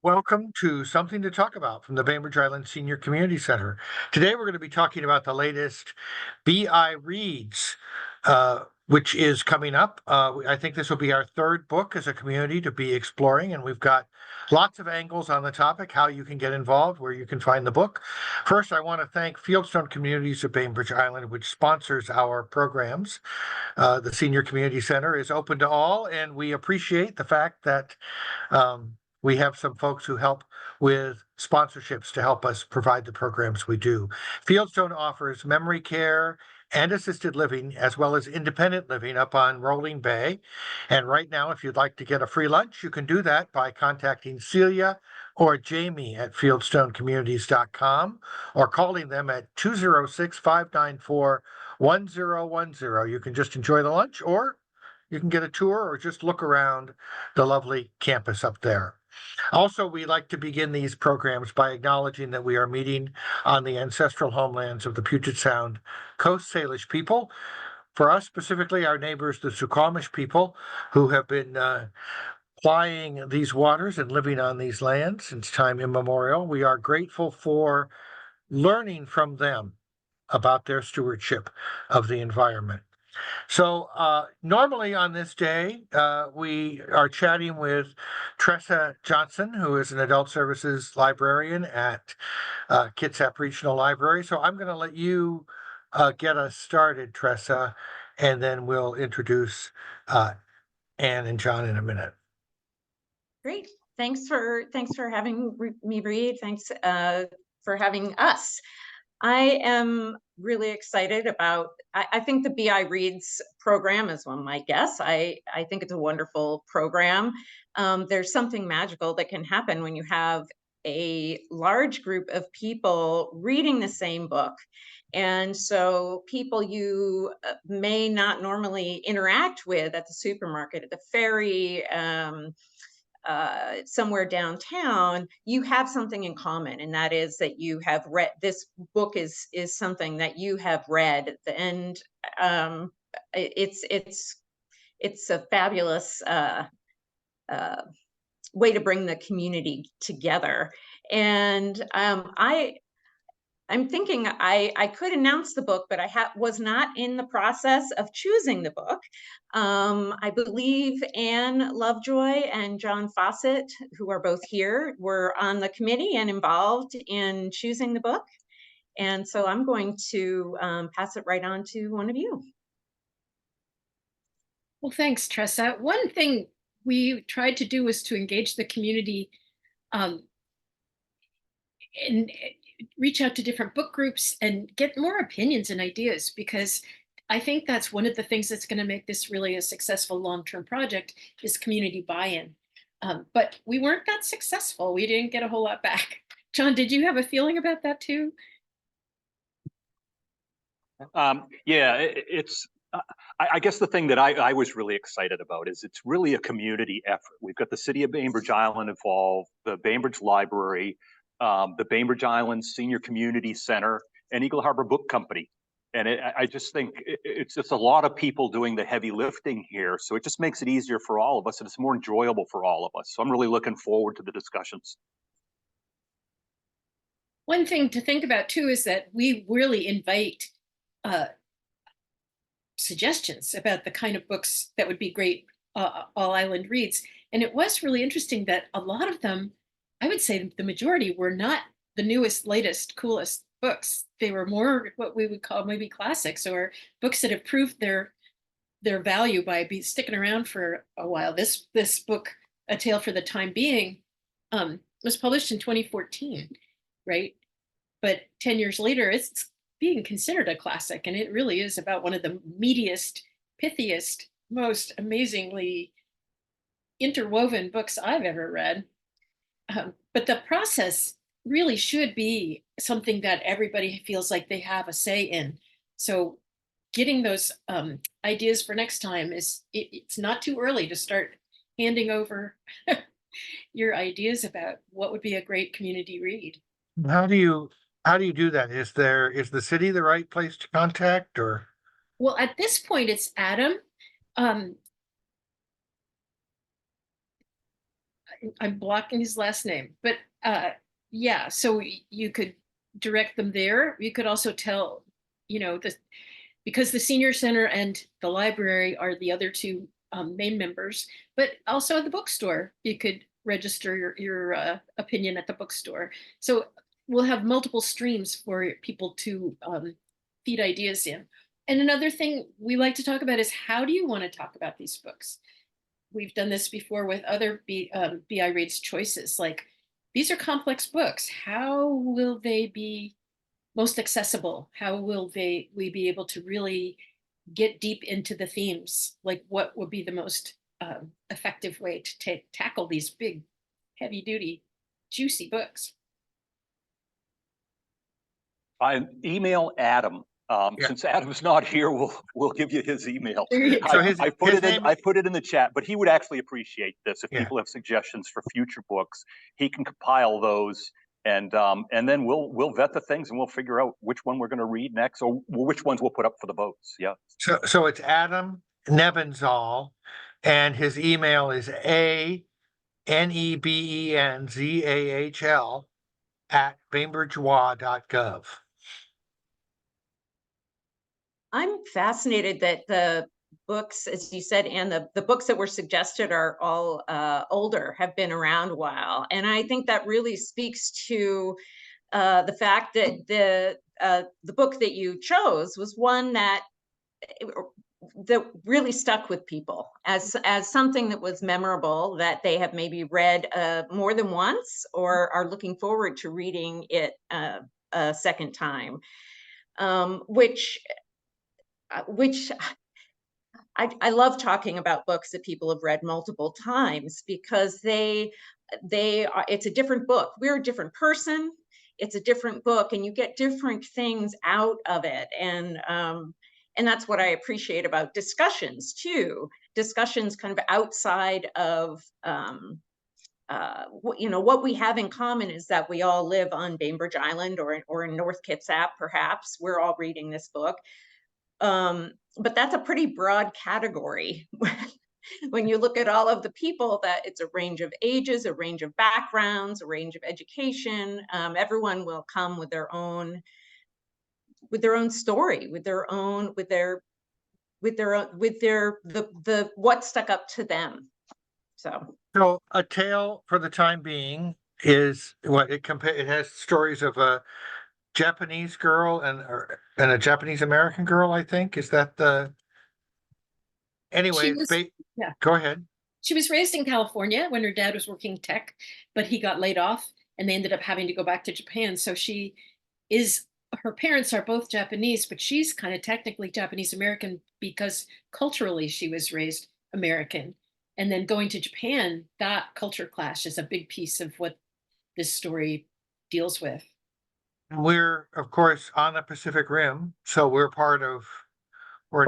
Welcome to Something to Talk About from the Bainbridge Island Senior Community Center. Today we're going to be talking about the latest BI Reads, which is coming up. I think this will be our third book as a community to be exploring, and we've got lots of angles on the topic, how you can get involved, where you can find the book. First, I want to thank Fieldstone Communities of Bainbridge Island, which sponsors our programs. The Senior Community Center is open to all, and we appreciate the fact that we have some folks who help with sponsorships to help us provide the programs we do. Fieldstone offers memory care and assisted living, as well as independent living up on Rolling Bay. And right now, if you'd like to get a free lunch, you can do that by contacting Celia or Jamie at fieldstonecommunities.com or calling them at 206-594-1010. You can just enjoy the lunch, or you can get a tour or just look around the lovely campus up there. Also, we like to begin these programs by acknowledging that we are meeting on the ancestral homelands of the Puget Sound Coast Salish people. For us specifically, our neighbors, the Suquamish people, who have been plying these waters and living on these lands since time immemorial. We are grateful for learning from them about their stewardship of the environment. So normally on this day, we are chatting with Tressa Johnson, who is an adult services librarian at Kitsap Regional Library. So I'm going to let you get us started, Tressa, and then we'll introduce Ann and John in a minute. Great. Thanks for having me read. Thanks for having us. I am really excited about, I think the BI Reads program, as one might guess, I think it's a wonderful program. There's something magical that can happen when you have a large group of people reading the same book. And so people you may not normally interact with at the supermarket, at the ferry, somewhere downtown, you have something in common, and that is that you have read this book is something that you have read, and it's a fabulous way to bring the community together. And I'm thinking I could announce the book, but I was not in the process of choosing the book. I believe Ann Lovejoy and John Fossett, who are both here, were on the committee and involved in choosing the book. And so I'm going to pass it right on to one of you. Well, thanks, Tressa. One thing we tried to do was to engage the community and reach out to different book groups and get more opinions and ideas, because I think that's one of the things that's going to make this really a successful long-term project is community buy-in. But we weren't that successful. We didn't get a whole lot back. John, did you have a feeling about that too? Yeah, I guess the thing that I was really excited about is it's really a community effort. We've got the city of Bainbridge Island involved, the Bainbridge Library, the Bainbridge Island Senior Community Center, and Eagle Harbor Book Company. And I just think it's just a lot of people doing the heavy lifting here. So it just makes it easier for all of us, and it's more enjoyable for all of us. So I'm really looking forward to the discussions. One thing to think about too is that we really invite suggestions about the kind of books that would be great all island reads. And it was really interesting that a lot of them, I would say the majority, were not the newest, latest, coolest books. They were more what we would call maybe classics, or books that have proved their value by sticking around for a while. This book, A Tale for the Time Being, was published in 2014, right? But 10 years later, it's being considered a classic, and it really is about one of the meatiest, pithiest, most amazingly interwoven books I've ever read. But the process really should be something that everybody feels like they have a say in. So getting those ideas for next time it's not too early to start handing over your ideas about what would be a great community read. How do you do that? Is the city the right place to contact, or? Well, at this point, it's Adam. I'm blocking his last name, but yeah, so you could direct them there. You could also tell, because the senior center and the library are the other two main members, but also at the bookstore, you could register your opinion at the bookstore. So we'll have multiple streams for people to feed ideas in. And another thing we like to talk about is, how do you want to talk about these books? We've done this before with other BI Reads choices. Like, these are complex books. How will they be most accessible? How will we be able to really get deep into the themes? Like, what would be the most effective way to tackle these big, heavy duty, juicy books? I email Adam. Yeah. Since Adam's not here, we'll give you his email. There you So go. his I put it in. name- I put it in the chat, but he would actually appreciate this if Yeah. people have suggestions for future books. He can compile those, and then we'll vet the things, and we'll figure out which one we're going to read next, or which ones we'll put up for the votes. Yeah. So it's Adam Nebenzahl, and his email is ANEBENZAHL@bainbridgewa.gov. I'm fascinated that the books, as you said, and the books that were suggested are all older, have been around a while. And I think that really speaks to the fact that the book that you chose was one that really stuck with people as something that was memorable, that they have maybe read more than once, or are looking forward to reading it a second time, which I love talking about books that people have read multiple times, because they are, it's a different book. We're a different person. It's a different book, and you get different things out of it. And that's what I appreciate about discussions too. Discussions kind of outside of what we have in common is that we all live on Bainbridge Island, or in North Kitsap, perhaps. We're all reading this book. But that's a pretty broad category. When you look at all of the people, that it's a range of ages, a range of backgrounds, a range of education. Everyone will come with their own story, with what stuck up to them. So A Tale for the Time Being is what it has stories of a Japanese girl and a Japanese American girl, I think. Is that the anyway? Yeah. Go ahead. She was raised in California when her dad was working tech, but he got laid off, and they ended up having to go back to Japan. So her parents are both Japanese, but she's kind of technically Japanese American, because culturally she was raised American. And then going to Japan, that culture clash is a big piece of what this story deals with. We're, of course, on the Pacific Rim, so we're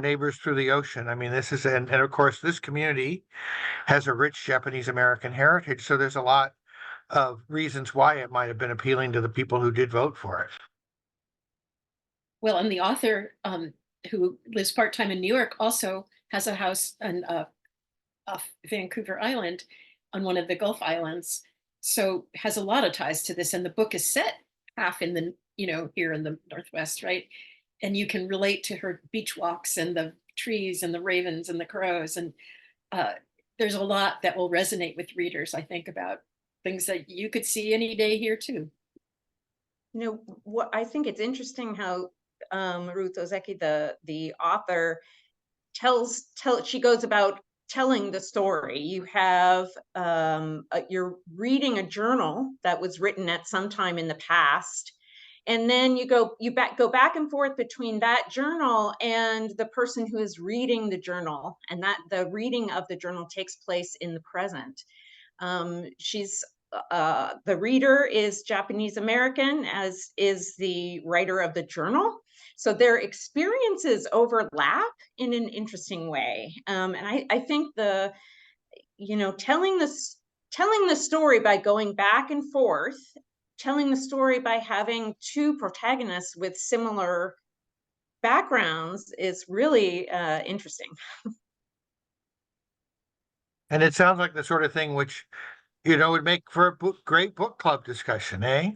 neighbors through the ocean. I mean, this is, and of course, this community has a rich Japanese American heritage, so there's a lot of reasons why it might have been appealing to the people who did vote for it. Well, and the author, who lives part-time in New York, also has a house off Vancouver Island, on one of the Gulf Islands, so has a lot of ties to this. And the book is set half in the, here in the Northwest, right? And you can relate to her beach walks and the trees and the ravens and the crows. And there's a lot that will resonate with readers, I think, about things that you could see any day here too. What I think it's interesting how Ruth Ozeki, the author, she goes about telling the story. You have you're reading a journal that was written at some time in the past, and then you go back and forth between that journal and the person who is reading the journal, and that the reading of the journal takes place in the present. The reader is Japanese American, as is the writer of the journal. So their experiences overlap in an interesting way. And I think telling the story by going back and forth, telling the story by having two protagonists with similar backgrounds is really interesting. And it sounds like the sort of thing which would make for a great book club discussion, eh?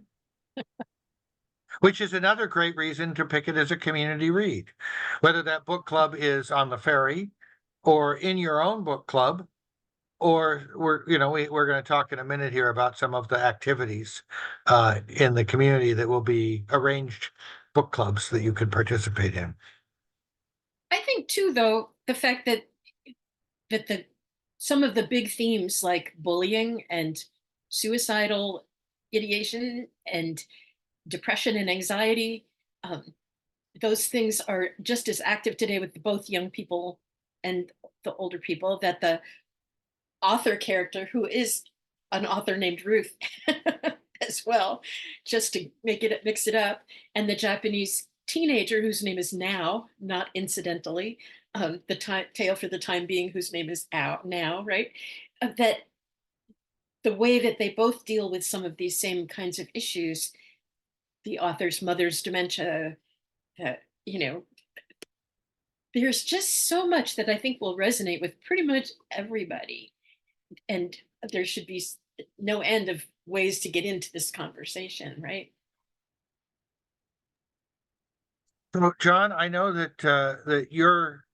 Which is another great reason to pick it as a community read. Whether that book club is on the ferry or in your own book club, or we're going to talk in a minute here about some of the activities in the community that will be arranged book clubs that you could participate in. I think too, though, the fact that some of the big themes like bullying and suicidal ideation and depression and anxiety, those things are just as active today with both young people and the older people, that the author character, who is an author named Ruth as well, just to mix it up, and the Japanese teenager whose name is Now, not incidentally, the tale for the time being, whose name is Now, right? That the way that they both deal with some of these same kinds of issues, the author's mother's dementia, you know, there's just so much that I think will resonate with pretty much everybody. And there should be no end of ways to get into this conversation, right? So, John, I know that your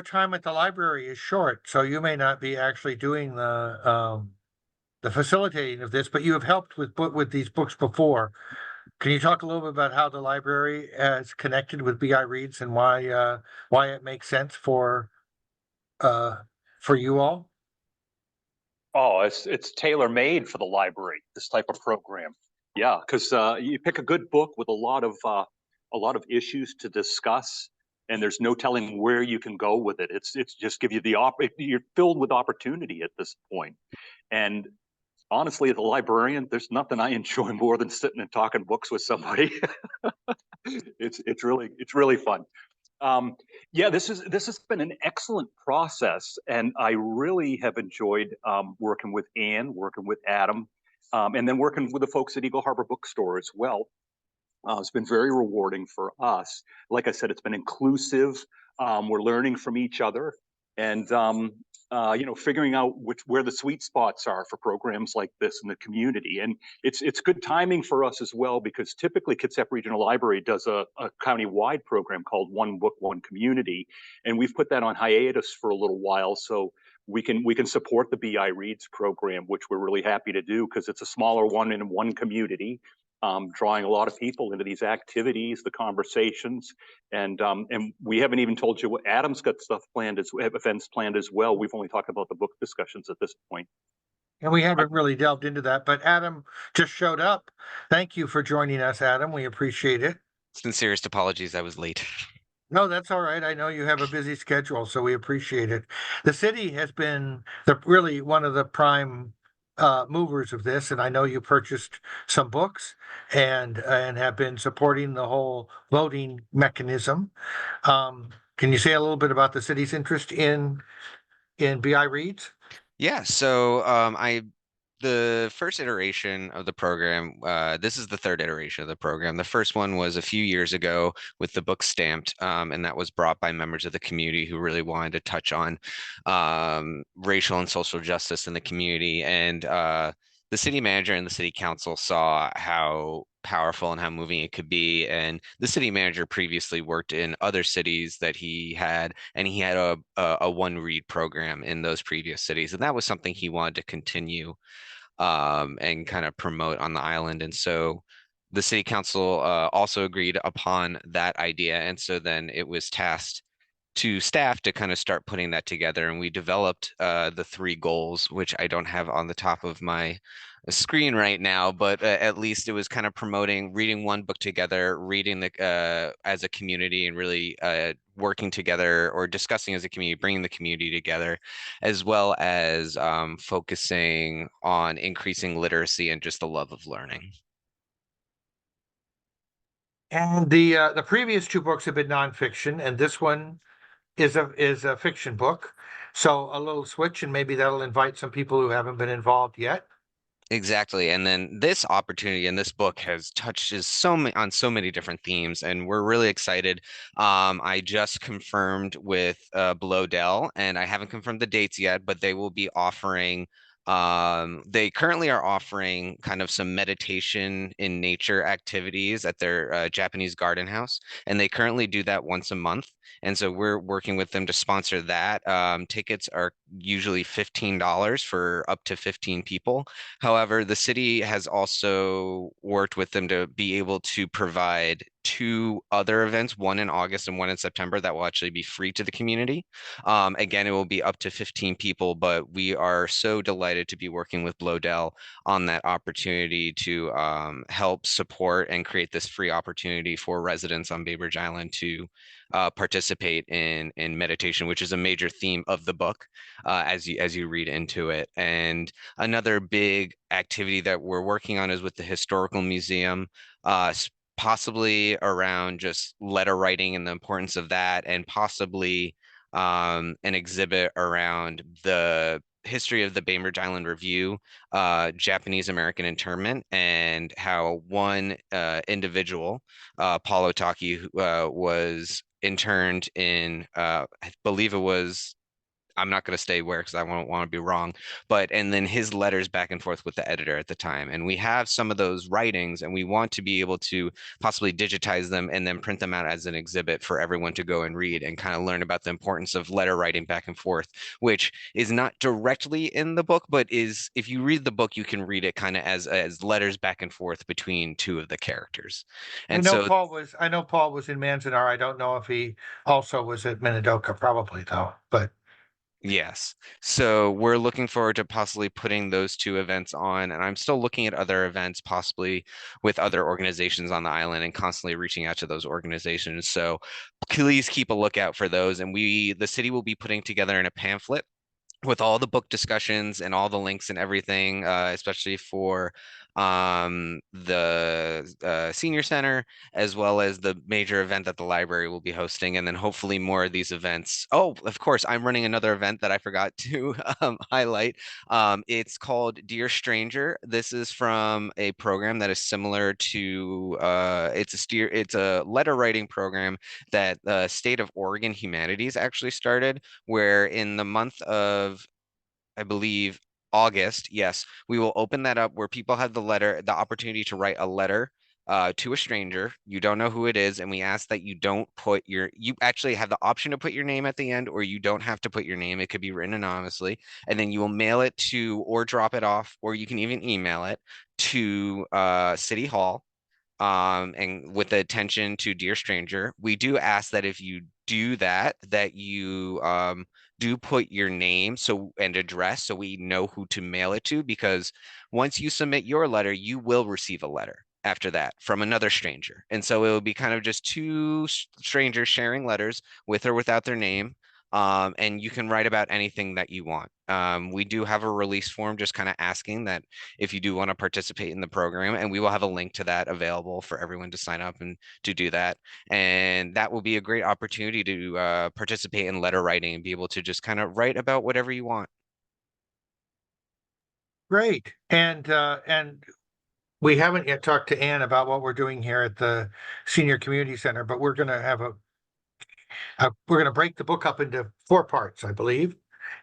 time at the library is short, so you may not be actually doing the facilitating of this, but you have helped with these books before. Can you talk a little bit about how the library has connected with BI Reads and why it makes sense for you all? Oh, it's tailor made for the library, this type of program. Yeah, because you pick a good book with a lot of issues to discuss, and there's no telling where you can go with it. It's just give you you're filled with opportunity at this point. And honestly, as a librarian, there's nothing I enjoy more than sitting and talking books with somebody. It's really fun. Yeah, this has been an excellent process, and I really have enjoyed working with Ann, working with Adam, and then working with the folks at Eagle Harbor Bookstore as well. It's been very rewarding for us. Like I said, it's been inclusive. We're learning from each other, and figuring out where the sweet spots are for programs like this in the community. And it's good timing for us as well, because typically Kitsap Regional Library does a county-wide program called One Book, One Community, and we've put that on hiatus for a little while. So we can support the BI Reads program, which we're really happy to do, because it's a smaller one in one community, drawing a lot of people into these activities, the conversations, and we haven't even told you what Adam's got events planned as well. We've only talked about the book discussions at this point. And we haven't really delved into that, but Adam just showed up. Thank you for joining us, Adam. We appreciate it. Sincerest apologies, I was late. No, that's all right. I know you have a busy schedule, so we appreciate it. The city has been really one of the prime movers of this, and I know you purchased some books and have been supporting the whole voting mechanism. Can you say a little bit about the city's interest in BI Reads? Yeah, so the first iteration of the program, this is the third iteration of the program. The first one was a few years ago with the book stamped, and that was brought by members of the community who really wanted to touch on racial and social justice in the community. And the city manager and the city council saw how powerful and how moving it could be. And the city manager previously worked in other cities that he had, and he had a one read program in those previous cities. And that was something he wanted to continue and kind of promote on the island. And so the city council also agreed upon that idea. And so then it was tasked to staff to kind of start putting that together. And we developed the 3 goals, which I don't have on the top of my screen right now, but at least it was kind of promoting reading one book together, reading as a community, and really working together or discussing as a community, bringing the community together, as well as focusing on increasing literacy and just the love of learning. And the previous 2 books have been nonfiction, and this one is a fiction book. So a little switch, and maybe that'll invite some people who haven't been involved yet. Exactly. And then this opportunity and this book has touched on so many different themes, and we're really excited. I just confirmed with Below Dell, and I haven't confirmed the dates yet, but they will be offering They currently are offering kind of some meditation in nature activities at their Japanese garden house, and they currently do that once a month. And so we're working with them to sponsor that. Tickets are usually $15 for up to 15 people. However, the city has also worked with them to be able to provide two other events, one in August and one in September, that will actually be free to the community. Again, it will be up to 15 people, but we are so delighted to be working with Blodell on that opportunity to help support and create this free opportunity for residents on Bainbridge Island to participate in meditation, which is a major theme of the book as you read into it. And another big activity that we're working on is with the Historical Museum, possibly around just letter writing and the importance of that, and possibly an exhibit around the history of the Bainbridge Island Review, Japanese American internment, and how one individual, Paul Otaki, was interned in, I believe it was, I'm not going to say where because I won't want to be wrong, but and then his letters back and forth with the editor at the time. And we have some of those writings, and we want to be able to possibly digitize them and then print them out as an exhibit for everyone to go and read and kind of learn about the importance of letter writing back and forth, which is not directly in the book, but is, if you read the book, you can read it kind of as letters back and forth between two of the characters. And so I know Paul was in Manzanar. I don't know if he also was at Minidoka, probably though, but yes. So we're looking forward to possibly putting those two events on. And I'm still looking at other events, possibly with other organizations on the island, and constantly reaching out to those organizations. So please keep a lookout for those. And the city will be putting together in a pamphlet with all the book discussions and all the links and everything, especially for the senior center, as well as the major event that the library will be hosting, and then hopefully more of these events. Oh, of course, I'm running another event that I forgot to highlight. It's called Dear Stranger. This is from a program that is similar to it's a letter writing program that the state of Oregon Humanities actually started, where in the month of, I believe, August, yes, we will open that up where people have the opportunity to write a letter to a stranger. You don't know who it is, and we ask that you don't you actually have the option to put your name at the end, or you don't have to put your name. It could be written anonymously, and then you will mail it to, or drop it off, or you can even email it to City Hall, and with the attention to Dear Stranger. We do ask that if you do that, that you do put your name and address so we know who to mail it to, because once you submit your letter, you will receive a letter after that from another stranger. And so it will be kind of just two strangers sharing letters with or without their name. And you can write about anything that you want. We do have a release form just kind of asking that if you do want to participate in the program, and we will have a link to that available for everyone to sign up and to do that. And that will be a great opportunity to participate in letter writing and be able to just kind of write about whatever you want. great. And we haven't yet talked to Ann about what we're doing here at the Senior Community Center, but we're going to have we're going to break the book up into 4 parts, I believe.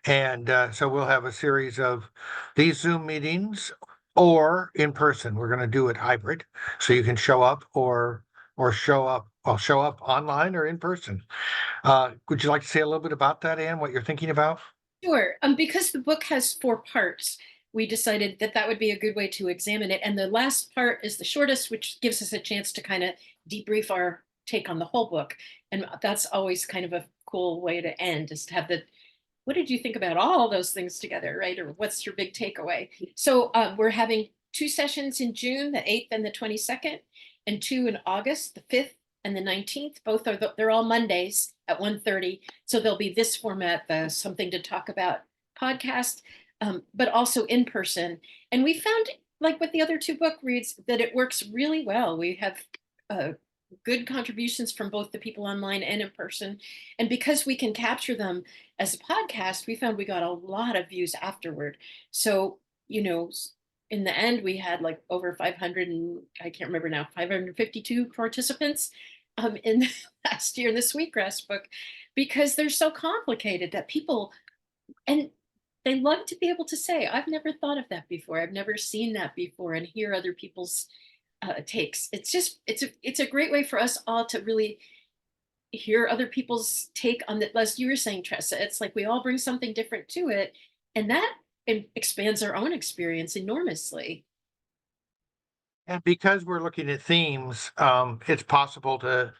And so we'll have a series of these Zoom meetings or in person. We're going to do it hybrid, so you can show up or show up. Well, show up online or in person. Would you like to say a little bit about that, Ann? What you're thinking about? Sure. Because the book has 4 parts, we decided that that would be a good way to examine it. And the last part is the shortest, which gives us a chance to kind of debrief our take on the whole book. And that's always kind of a cool way to end, is to have what did you think about all those things together, right? Or what's your big takeaway? So we're having 2 sessions in June, the 8th and the 22nd, and 2 in August, the 5th and the 19th. Both they're all Mondays at 1:30. So there'll be this format, the Something to Talk About podcast, but also in person. And we found, like with the other 2 book reads, that it works really well. We have good contributions from both the people online and in person. And because we can capture them as a podcast, we found we got a lot of views afterward. So, in the end, we had like over 500, and I can't remember now, 552 participants in last year in the Sweetgrass book, because they're so complicated that people, and they love to be able to say, I've never thought of that before. I've never seen that before, and hear other people's takes. It's a great way for us all to really hear other people's take on the, as you were saying, Tressa, it's like we all bring something different to it, and that expands our own experience enormously. And because we're looking at themes, it's possible to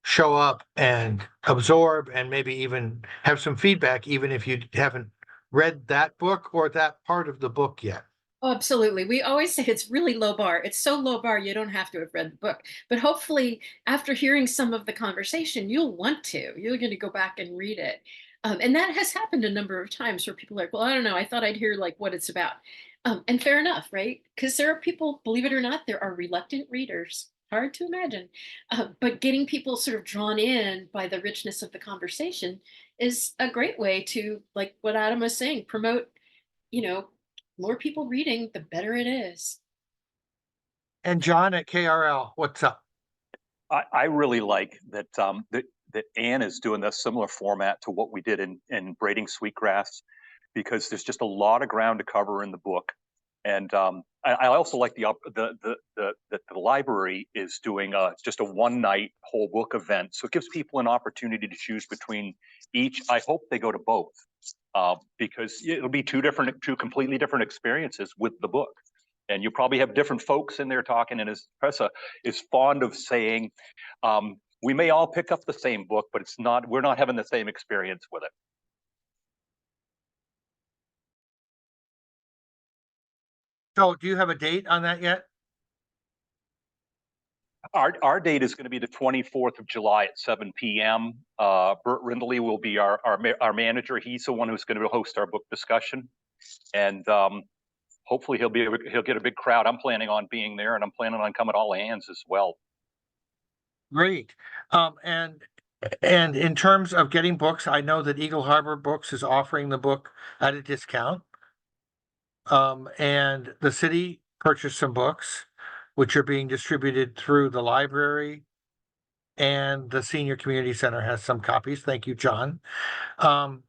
show up and absorb and maybe even have some feedback, even if you haven't read that book or that part of the book yet. Oh, absolutely. We always say it's really low bar. It's so low bar, you don't have to have read the book. But hopefully, after hearing some of the conversation, you'll want to. You're going to go back and read it. And that has happened a number of times where people are like, well, I don't know. I thought I'd hear like what it's about. And fair enough, right? Because there are people, believe it or not, there are reluctant readers. Hard to imagine. But getting people sort of drawn in by the richness of the conversation is a great way to, like what Adam was saying, promote, you know, more people reading, the better it is. And John at KRL, what's up? I really like that that Ann is doing a similar format to what we did in Braiding Sweetgrass, because there's just a lot of ground to cover in the book. And I also like the library is doing just a one night whole book event, so it gives people an opportunity to choose between each. I hope they go to both, because it'll be two completely different experiences with the book. And you probably have different folks in there talking. And as Tressa is fond of saying, we may all pick up the same book, but we're not having the same experience with it. So do you have a date on that yet? Our date is going to be the 24th of July at 7 p.m. Bert Rindley will be our manager. He's the one who's going to host our book discussion. And hopefully he'll get a big crowd. I'm planning on being there, and I'm planning on coming all hands as well. Great. And in terms of getting books, I know that Eagle Harbor Books is offering the book at a discount. And the city purchased some books, which are being distributed through the library, and the Senior Community Center has some copies. Thank you, John. And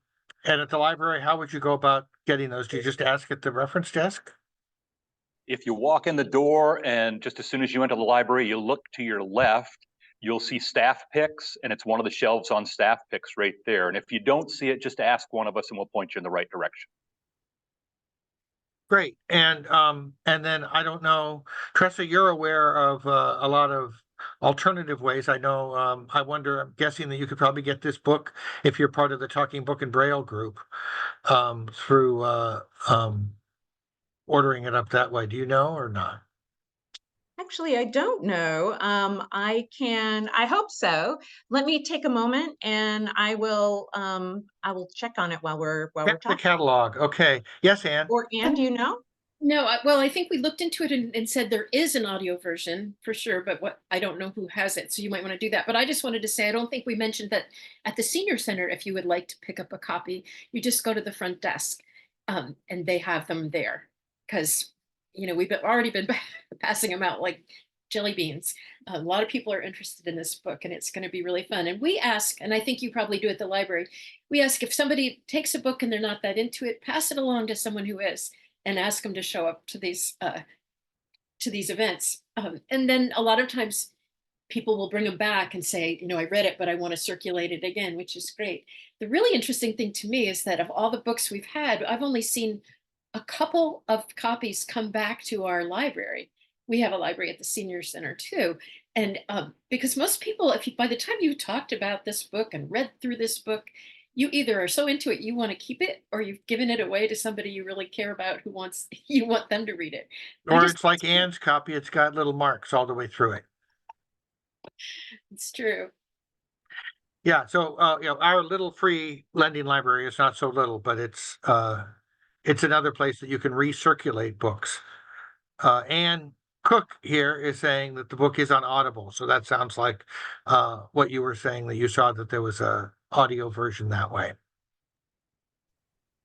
at the library, how would you go about getting those? Do you just ask at the reference desk? If you walk in the door, and just as soon as you enter the library, you look to your left, you'll see staff picks, and it's one of the shelves on staff picks right there. And if you don't see it, just ask one of us and we'll point you in the right direction. Great. And then I don't know, Tressa, you're aware of a lot of alternative ways. I know, I'm guessing that you could probably get this book if you're part of the Talking Book and Braille group, through ordering it up that way. Do you know or not? Actually, I don't know. I hope so. Let me take a moment and I will check on it while we're Check the talking. catalog. Okay. Yes, Ann. Or Ann, do you know? No, well, I think we looked into it and said there is an audio version for sure, but I don't know who has it. So you might want to do that. But I just wanted to say, I don't think we mentioned that at the Senior Center, if you would like to pick up a copy, you just go to the front desk, and they have them there. Because, we've already been passing them out like jelly beans. A lot of people are interested in this book, and it's going to be really fun. And we ask, and I think you probably do at the library, we ask if somebody takes a book and they're not that into it, pass it along to someone who is, and ask them to show up to these events. And then a lot of times people will bring them back and say, I read it, but I want to circulate it again, which is great. The really interesting thing to me is that of all the books we've had, I've only seen a couple of copies come back to our library. We have a library at the Senior Center too. And because most people, by the time you talked about this book and read through this book, you either are so into it you want to keep it, or you've given it away to somebody you really care about you want them to read it. Or it's like Ann's copy, it's got little marks all the way through it. It's true. Yeah, so our little free lending library is not so little, but it's another place that you can recirculate books. Ann Cook here is saying that the book is on Audible, so that sounds like what you were saying, that you saw that there was a audio version that way.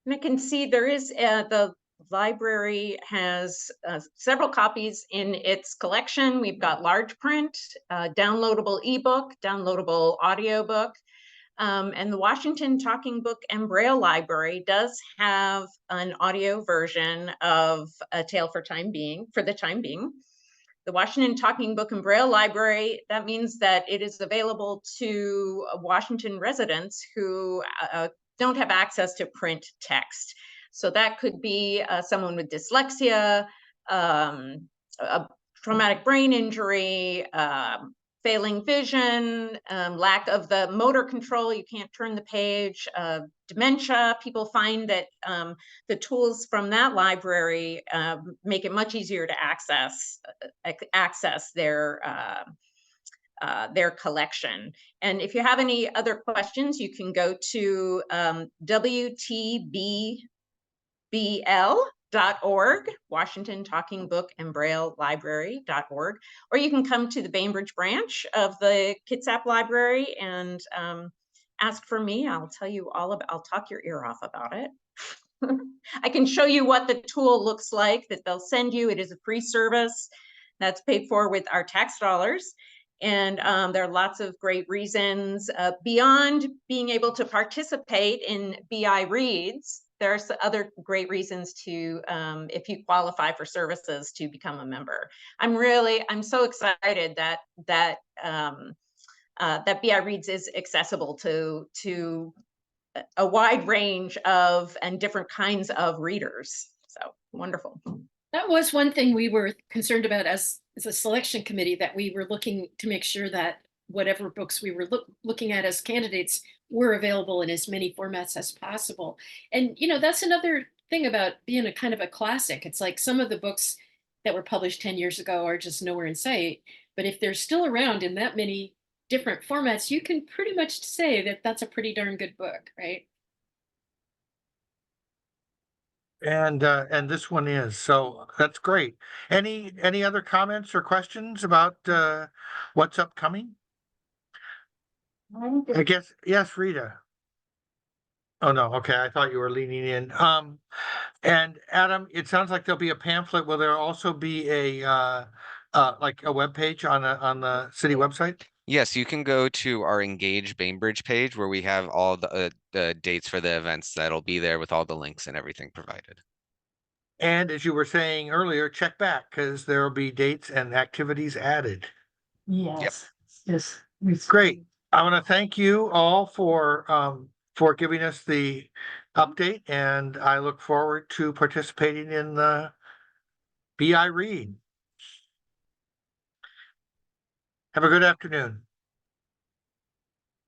And I can see there is the library has several copies in its collection. We've got large print, downloadable ebook, downloadable audiobook. And the Washington Talking Book and Braille Library does have an audio version of A Tale for the Time Being. The Washington Talking Book and Braille Library, that means that it is available to Washington residents who don't have access to print text. So that could be someone with dyslexia, a traumatic brain injury, failing vision, lack of the motor control, you can't turn the page, dementia. People find that the tools from that library make it much easier to access their collection. And if you have any other questions, you can go to WTBBL.org, Washington Talking Book and Braille Library.org, or you can come to the Bainbridge branch of the Kitsap Library and ask for me. I'll tell you all about, I'll talk your ear off about it. I can show you what the tool looks like that they'll send you. It is a free service that's paid for with our tax dollars. And there are lots of great reasons beyond being able to participate in BI Reads. There's other great reasons to, if you qualify for services, to become a member. I'm so excited that BI Reads is accessible to a wide range of and different kinds of readers. So wonderful. That was one thing we were concerned about as a selection committee, that we were looking to make sure that whatever books we were looking at as candidates were available in as many formats as possible. And, you know, that's another thing about being a kind of a classic. It's like some of the books that were published 10 years ago are just nowhere in sight. But if they're still around in that many different formats, you can pretty much say that that's a pretty darn good book, right? And this one is, so that's great. Any other comments or questions about what's upcoming? I guess, yes, Rita. Oh, no, okay, I thought you were leaning in. And Adam, it sounds like there'll be a pamphlet. Will there also be a like a web page on the city website? Yes, you can go to our Engage Bainbridge page where we have all the dates for the events that'll be there with all the links and everything provided. And as you were saying earlier, check back because there will be dates and activities added. Yes. Yes. Great. I want to thank you all for giving us the update, and I look forward to participating in the BI Read. Have a good afternoon.